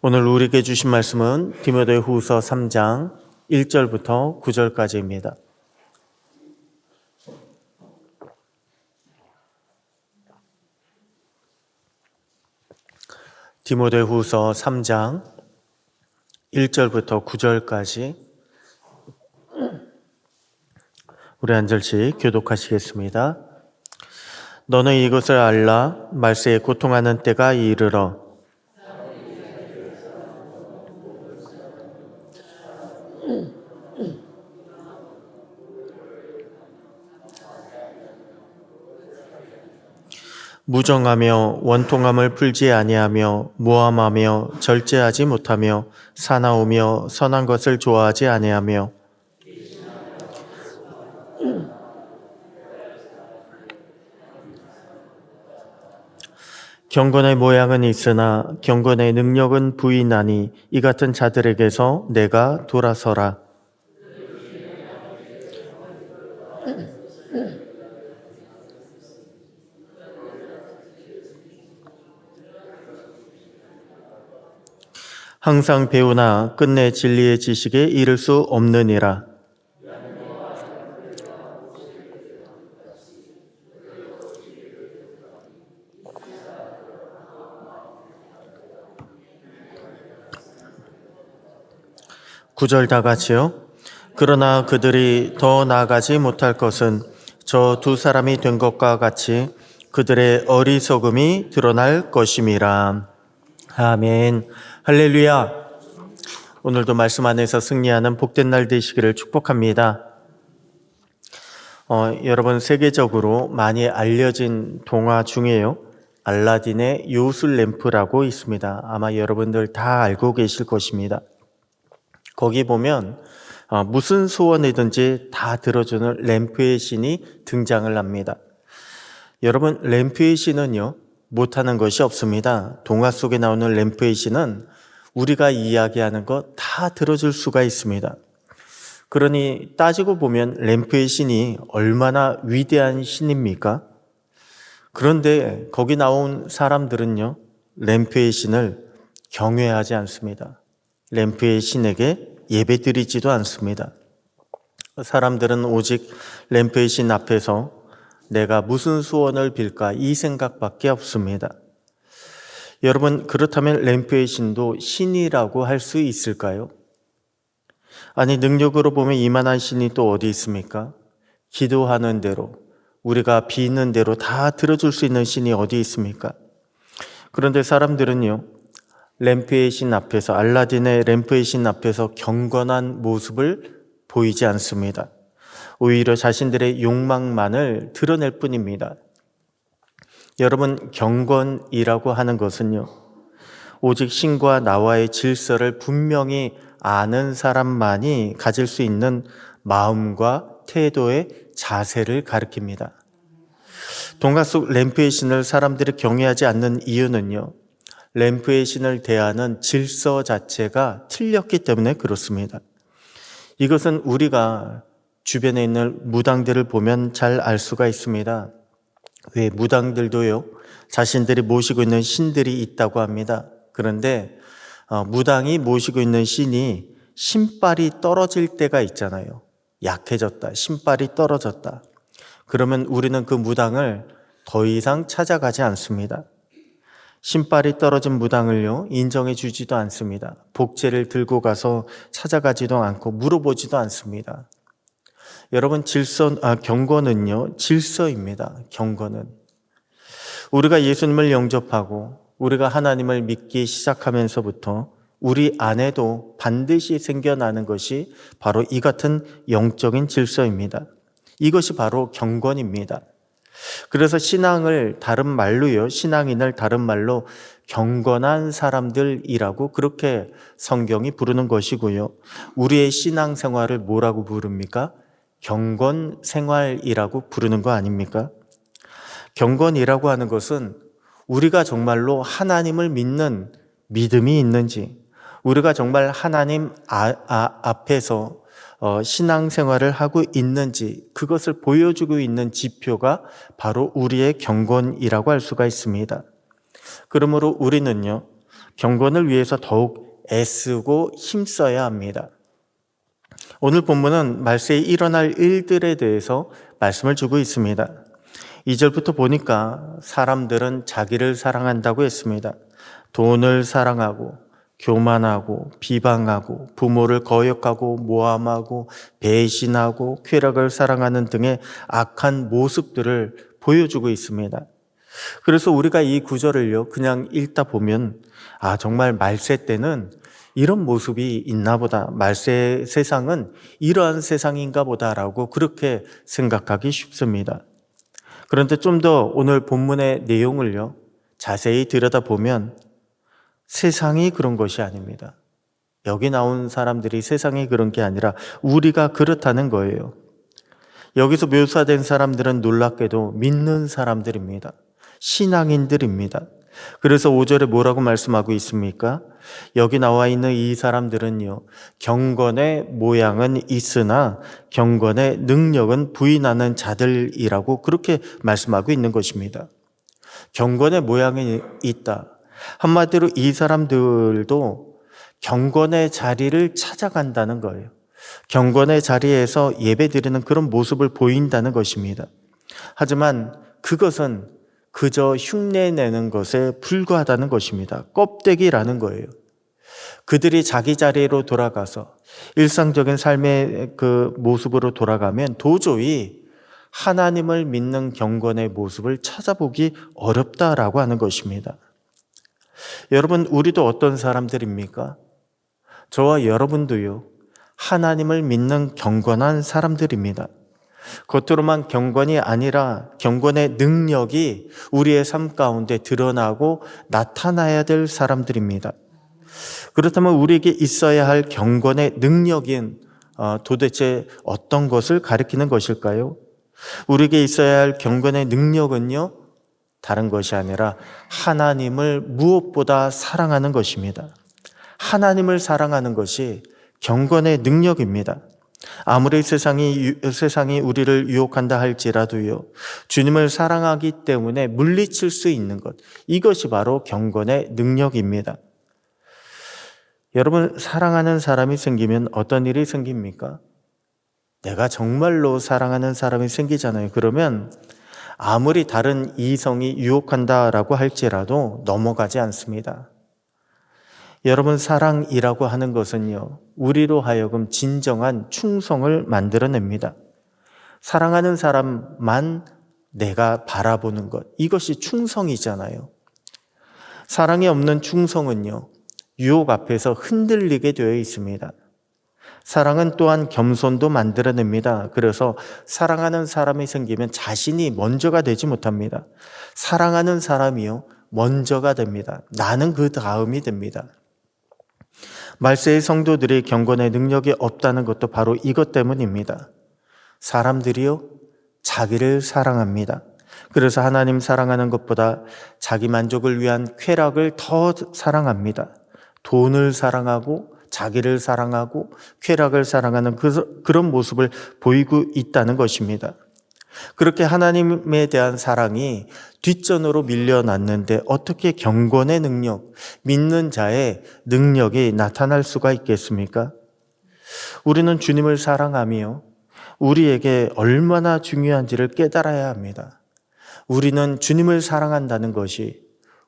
오늘 우리에게 주신 말씀은 디모데후서 3장 1절부터 9절까지입니다. 디모데후서 3장 1절부터 9절까지 우리 한 절씩 교독하시겠습니다. 너는 이것을 알라. 말세에 고통하는 때가 이르러 무정하며 원통함을 풀지 아니하며 모함하며 절제하지 못하며 사나우며 선한 것을 좋아하지 아니하며 경건의 모양은 있으나 경건의 능력은 부인하니 이 같은 자들에게서 내가 돌아서라. 항상 배우나 끝내 진리의 지식에 이를 수 없느니라. 구절 다 같이요. 그러나 그들이 더 나아가지 못할 것은 저 두 사람이 된 것과 같이 그들의 어리석음이 드러날 것임이라. 아멘. 할렐루야. 오늘도 말씀 안에서 승리하는 복된 날 되시기를 축복합니다. 여러분, 세계적으로 많이 알려진 동화 중에요, 알라딘의 요술 램프라고 있습니다. 아마 여러분들 다 알고 계실 것입니다. 거기 보면 무슨 소원이든지 다 들어주는 램프의 신이 등장을 합니다. 여러분, 램프의 신은요, 못하는 것이 없습니다. 동화 속에 나오는 램프의 신은 우리가 이야기하는 것 다 들어줄 수가 있습니다. 그러니 따지고 보면 램프의 신이 얼마나 위대한 신입니까? 그런데 거기 나온 사람들은요, 램프의 신을 경외하지 않습니다. 램프의 신에게 예배드리지도 않습니다. 사람들은 오직 램프의 신 앞에서 내가 무슨 소원을 빌까 이 생각밖에 없습니다. 여러분, 그렇다면 램프의 신도 신이라고 할 수 있을까요? 아니, 능력으로 보면 이만한 신이 또 어디 있습니까? 기도하는 대로, 우리가 비는 대로 다 들어줄 수 있는 신이 어디 있습니까? 그런데 사람들은요, 램프의 신 앞에서, 알라딘의 램프의 신 앞에서 경건한 모습을 보이지 않습니다. 오히려 자신들의 욕망만을 드러낼 뿐입니다. 여러분, 경건이라고 하는 것은요, 오직 신과 나와의 질서를 분명히 아는 사람만이 가질 수 있는 마음과 태도의 자세를 가리킵니다. 동화 속 램프의 신을 사람들이 경외하지 않는 이유는요, 램프의 신을 대하는 질서 자체가 틀렸기 때문에 그렇습니다. 이것은 우리가 주변에 있는 무당들을 보면 잘 알 수가 있습니다. 왜 무당들도요, 자신들이 모시고 있는 신들이 있다고 합니다. 그런데 무당이 모시고 있는 신이 신발이 떨어질 때가 있잖아요. 약해졌다, 신발이 떨어졌다. 그러면 우리는 그 무당을 더 이상 찾아가지 않습니다. 신발이 떨어진 무당을요, 인정해 주지도 않습니다. 복제를 들고 가서 찾아가지도 않고 물어보지도 않습니다. 여러분, 경건은요, 질서입니다. 경건은. 우리가 예수님을 영접하고 우리가 하나님을 믿기 시작하면서부터 우리 안에도 반드시 생겨나는 것이 바로 이 같은 영적인 질서입니다. 이것이 바로 경건입니다. 그래서 신앙인을 다른 말로 경건한 사람들이라고 그렇게 성경이 부르는 것이고요. 우리의 신앙생활을 뭐라고 부릅니까? 경건생활이라고 부르는 거 아닙니까? 경건이라고 하는 것은 우리가 정말로 하나님을 믿는 믿음이 있는지, 우리가 정말 하나님 앞에서 신앙생활을 하고 있는지, 그것을 보여주고 있는 지표가 바로 우리의 경건이라고 할 수가 있습니다. 그러므로 우리는요, 경건을 위해서 더욱 애쓰고 힘써야 합니다. 오늘 본문은 말세에 일어날 일들에 대해서 말씀을 주고 있습니다. 2절부터 보니까 사람들은 자기를 사랑한다고 했습니다. 돈을 사랑하고 교만하고 비방하고 부모를 거역하고 모함하고 배신하고 쾌락을 사랑하는 등의 악한 모습들을 보여주고 있습니다. 그래서 우리가 이 구절을요 그냥 읽다 보면 정말 말세 때는 이런 모습이 있나 보다, 말세 세상은 이러한 세상인가 보다라고 그렇게 생각하기 쉽습니다. 그런데 좀 더 오늘 본문의 내용을요 자세히 들여다보면 세상이 그런 것이 아닙니다. 여기 나온 사람들이 세상이 그런 게 아니라 우리가 그렇다는 거예요. 여기서 묘사된 사람들은 놀랍게도 믿는 사람들입니다. 신앙인들입니다. 그래서 5절에 뭐라고 말씀하고 있습니까? 여기 나와 있는 이 사람들은요, 경건의 모양은 있으나 경건의 능력은 부인하는 자들이라고 그렇게 말씀하고 있는 것입니다. 경건의 모양이 있다. 한마디로 이 사람들도 경건의 자리를 찾아간다는 거예요. 경건의 자리에서 예배드리는 그런 모습을 보인다는 것입니다. 하지만 그것은 그저 흉내내는 것에 불과하다는 것입니다. 껍데기라는 거예요. 그들이 자기 자리로 돌아가서 일상적인 삶의 그 모습으로 돌아가면 도저히 하나님을 믿는 경건의 모습을 찾아보기 어렵다라고 하는 것입니다. 여러분, 우리도 어떤 사람들입니까? 저와 여러분도요, 하나님을 믿는 경건한 사람들입니다. 겉으로만 경건이 아니라 경건의 능력이 우리의 삶 가운데 드러나고 나타나야 될 사람들입니다. 그렇다면 우리에게 있어야 할 경건의 능력인 도대체 어떤 것을 가리키는 것일까요? 우리에게 있어야 할 경건의 능력은요, 다른 것이 아니라 하나님을 무엇보다 사랑하는 것입니다. 하나님을 사랑하는 것이 경건의 능력입니다. 아무리 세상이 우리를 유혹한다 할지라도요, 주님을 사랑하기 때문에 물리칠 수 있는 것, 이것이 바로 경건의 능력입니다. 여러분, 사랑하는 사람이 생기면 어떤 일이 생깁니까? 내가 정말로 사랑하는 사람이 생기잖아요. 그러면 아무리 다른 이성이 유혹한다라고 할지라도 넘어가지 않습니다. 여러분, 사랑이라고 하는 것은요, 우리로 하여금 진정한 충성을 만들어냅니다. 사랑하는 사람만 내가 바라보는 것, 이것이 충성이잖아요. 사랑이 없는 충성은요, 유혹 앞에서 흔들리게 되어 있습니다. 사랑은 또한 겸손도 만들어냅니다. 그래서 사랑하는 사람이 생기면 자신이 먼저가 되지 못합니다. 사랑하는 사람이요, 먼저가 됩니다. 나는 그 다음이 됩니다. 말세의 성도들이 경건의 능력이 없다는 것도 바로 이것 때문입니다. 사람들이요, 자기를 사랑합니다. 그래서 하나님 사랑하는 것보다 자기 만족을 위한 쾌락을 더 사랑합니다. 돈을 사랑하고 자기를 사랑하고 쾌락을 사랑하는 그런 모습을 보이고 있다는 것입니다. 그렇게 하나님에 대한 사랑이 뒷전으로 밀려났는데 어떻게 경건의 능력, 믿는 자의 능력이 나타날 수가 있겠습니까? 우리는 주님을 사랑하며 우리에게 얼마나 중요한지를 깨달아야 합니다. 우리는 주님을 사랑한다는 것이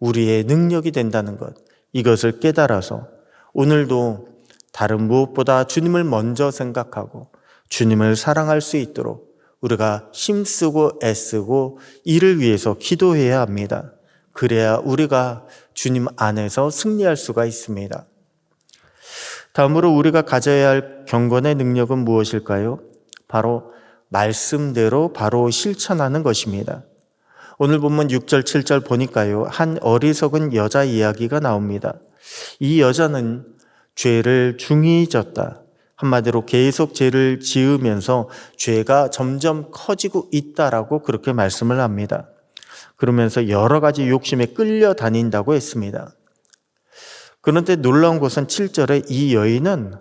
우리의 능력이 된다는 것, 이것을 깨달아서 오늘도 다른 무엇보다 주님을 먼저 생각하고 주님을 사랑할 수 있도록 우리가 힘쓰고 애쓰고 이를 위해서 기도해야 합니다. 그래야 우리가 주님 안에서 승리할 수가 있습니다. 다음으로 우리가 가져야 할 경건의 능력은 무엇일까요? 바로 말씀대로 바로 실천하는 것입니다. 오늘 본문 6절, 7절 보니까요, 한 어리석은 여자 이야기가 나옵니다. 이 여자는 죄를 중히 졌다. 한마디로 계속 죄를 지으면서 죄가 점점 커지고 있다라고 그렇게 말씀을 합니다. 그러면서 여러 가지 욕심에 끌려다닌다고 했습니다. 그런데 놀라운 것은 7절에 이 여인은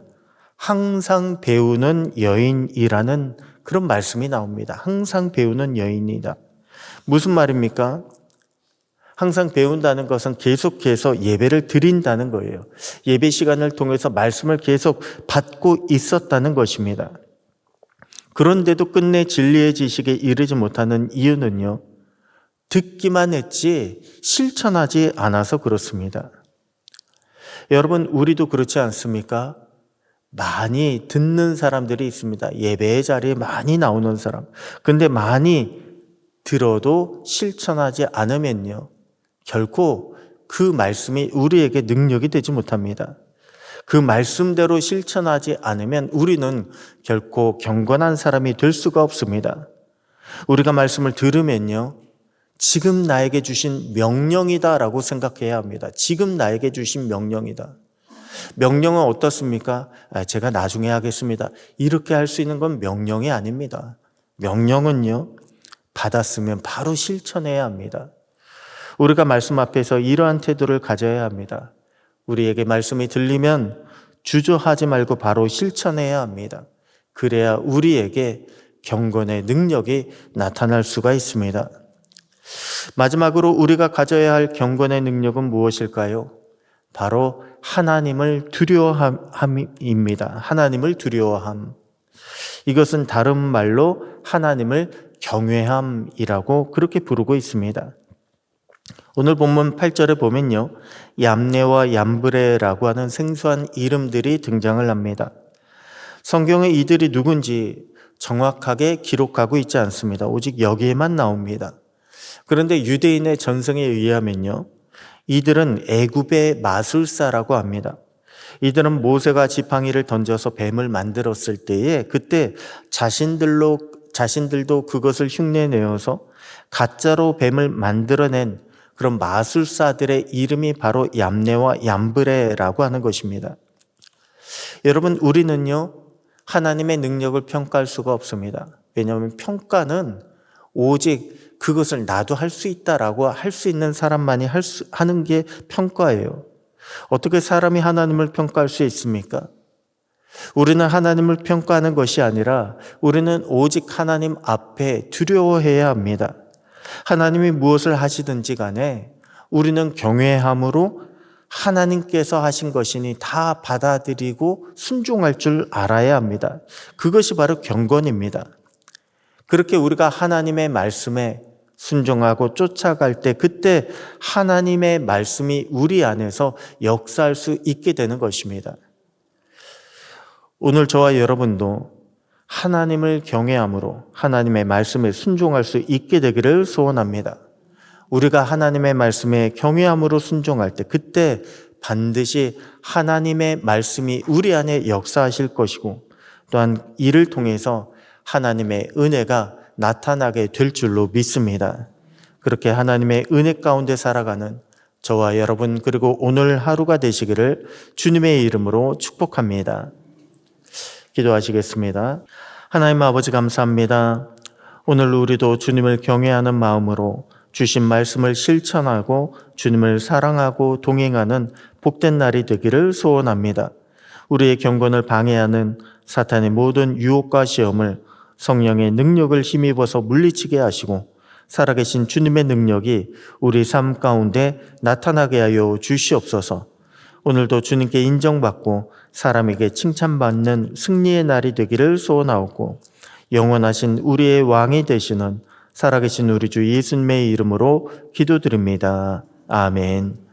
항상 배우는 여인이라는 그런 말씀이 나옵니다. 항상 배우는 여인이다. 무슨 말입니까? 항상 배운다는 것은 계속해서 예배를 드린다는 거예요. 예배 시간을 통해서 말씀을 계속 받고 있었다는 것입니다. 그런데도 끝내 진리의 지식에 이르지 못하는 이유는요, 듣기만 했지 실천하지 않아서 그렇습니다. 여러분, 우리도 그렇지 않습니까? 많이 듣는 사람들이 있습니다. 예배의 자리에 많이 나오는 사람. 근데 많이 들어도 실천하지 않으면요, 결코 그 말씀이 우리에게 능력이 되지 못합니다. 그 말씀대로 실천하지 않으면 우리는 결코 경건한 사람이 될 수가 없습니다. 우리가 말씀을 들으면요, 지금 나에게 주신 명령이다라고 생각해야 합니다. 지금 나에게 주신 명령이다. 명령은 어떻습니까? 제가 나중에 하겠습니다. 이렇게 할 수 있는 건 명령이 아닙니다. 명령은요, 받았으면 바로 실천해야 합니다. 우리가 말씀 앞에서 이러한 태도를 가져야 합니다. 우리에게 말씀이 들리면 주저하지 말고 바로 실천해야 합니다. 그래야 우리에게 경건의 능력이 나타날 수가 있습니다. 마지막으로 우리가 가져야 할 경건의 능력은 무엇일까요? 바로 하나님을 두려워함입니다. 하나님을 두려워함. 이것은 다른 말로 하나님을 경외함이라고 그렇게 부르고 있습니다. 오늘 본문 8절에 보면요, 얌네와 얌브레라고 하는 생소한 이름들이 등장을 합니다. 성경에 이들이 누군지 정확하게 기록하고 있지 않습니다. 오직 여기에만 나옵니다. 그런데 유대인의 전승에 의하면요, 이들은 애굽의 마술사라고 합니다. 이들은 모세가 지팡이를 던져서 뱀을 만들었을 때에 그때 자신들도 그것을 흉내내어서 가짜로 뱀을 만들어낸 그런 마술사들의 이름이 바로 얌네와 얌브레라고 하는 것입니다. 여러분, 우리는요, 하나님의 능력을 평가할 수가 없습니다. 왜냐하면 평가는 오직 그것을 나도 할 수 있다라고 할 수 있는 사람만이 하는 게 평가예요. 어떻게 사람이 하나님을 평가할 수 있습니까? 우리는 하나님을 평가하는 것이 아니라 우리는 오직 하나님 앞에 두려워해야 합니다. 하나님이 무엇을 하시든지 간에 우리는 경외함으로 하나님께서 하신 것이니 다 받아들이고 순종할 줄 알아야 합니다. 그것이 바로 경건입니다. 그렇게 우리가 하나님의 말씀에 순종하고 쫓아갈 때 그때 하나님의 말씀이 우리 안에서 역사할 수 있게 되는 것입니다. 오늘 저와 여러분도 하나님을 경외함으로 하나님의 말씀에 순종할 수 있게 되기를 소원합니다. 우리가 하나님의 말씀에 경외함으로 순종할 때 그때 반드시 하나님의 말씀이 우리 안에 역사하실 것이고 또한 이를 통해서 하나님의 은혜가 나타나게 될 줄로 믿습니다. 그렇게 하나님의 은혜 가운데 살아가는 저와 여러분 그리고 오늘 하루가 되시기를 주님의 이름으로 축복합니다. 기도하시겠습니다. 하나님 아버지 감사합니다. 오늘 우리도 주님을 경외하는 마음으로 주신 말씀을 실천하고 주님을 사랑하고 동행하는 복된 날이 되기를 소원합니다. 우리의 경건을 방해하는 사탄의 모든 유혹과 시험을 성령의 능력을 힘입어서 물리치게 하시고 살아계신 주님의 능력이 우리 삶 가운데 나타나게 하여 주시옵소서. 오늘도 주님께 인정받고 사람에게 칭찬받는 승리의 날이 되기를 소원하옵고 영원하신 우리의 왕이 되시는 살아계신 우리 주 예수님의 이름으로 기도드립니다. 아멘.